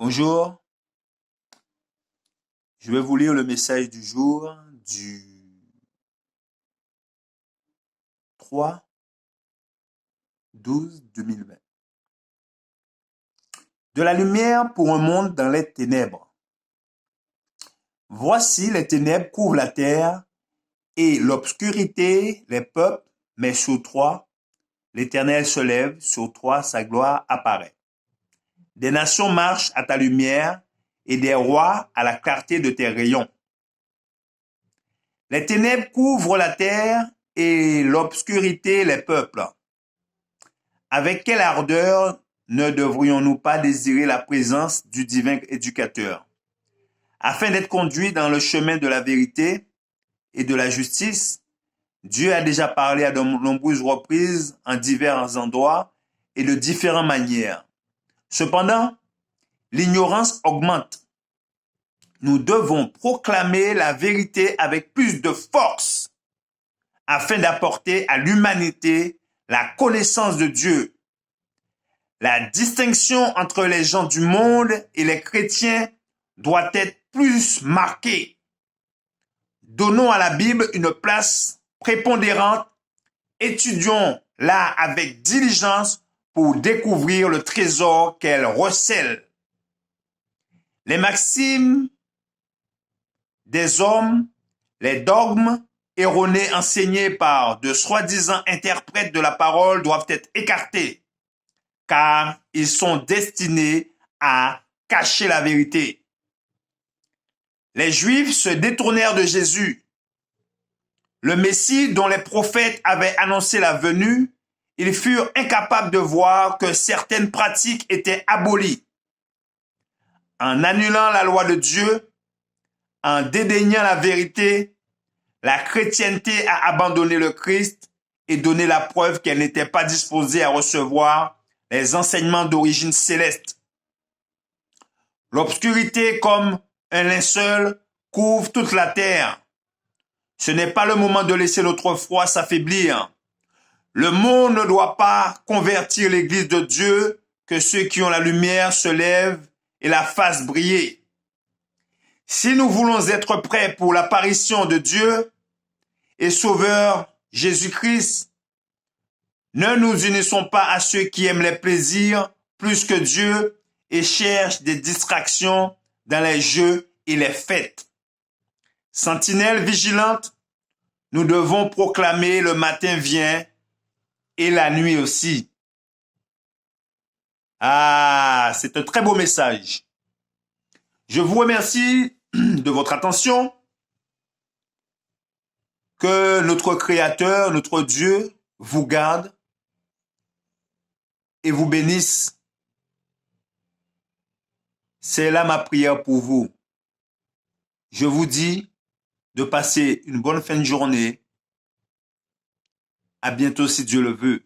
Bonjour, je vais vous lire le message du jour du 3/12/2020. De la lumière pour un monde dans les ténèbres. Voici les ténèbres couvrent la terre et l'obscurité les peuples, mais sur toi, l'Éternel se lève, sur toi sa gloire apparaît. Des nations marchent à ta lumière et des rois à la clarté de tes rayons. Les ténèbres couvrent la terre et l'obscurité les peuples. Avec quelle ardeur ne devrions-nous pas désirer la présence du divin éducateur, afin d'être conduits dans le chemin de la vérité et de la justice? Dieu a déjà parlé à de nombreuses reprises en divers endroits et de différentes manières. Cependant, l'ignorance augmente. Nous devons proclamer la vérité avec plus de force afin d'apporter à l'humanité la connaissance de Dieu. La distinction entre les gens du monde et les chrétiens doit être plus marquée. Donnons à la Bible une place prépondérante. Étudions-la avec diligence pour découvrir le trésor qu'elle recèle. Les maximes des hommes, les dogmes erronés enseignés par de soi-disant interprètes de la parole doivent être écartés, car ils sont destinés à cacher la vérité. Les Juifs se détournèrent de Jésus, le Messie dont les prophètes avaient annoncé la venue. Ils furent incapables de voir que certaines pratiques étaient abolies. En annulant la loi de Dieu, en dédaignant la vérité, la chrétienté a abandonné le Christ et donné la preuve qu'elle n'était pas disposée à recevoir les enseignements d'origine céleste. L'obscurité, comme un linceul, couvre toute la terre. Ce n'est pas le moment de laisser notre foi s'affaiblir. Le monde ne doit pas convertir l'Église de Dieu, que ceux qui ont la lumière se lèvent et la fassent briller. Si nous voulons être prêts pour l'apparition de Dieu et Sauveur Jésus-Christ, ne nous unissons pas à ceux qui aiment les plaisirs plus que Dieu et cherchent des distractions dans les jeux et les fêtes. Sentinelles vigilantes, nous devons proclamer le matin vient et la nuit aussi. Ah, c'est un très beau message. Je vous remercie de votre attention. Que notre Créateur, notre Dieu, vous garde et vous bénisse. C'est là ma prière pour vous. Je vous dis de passer une bonne fin de journée. À bientôt si Dieu le veut.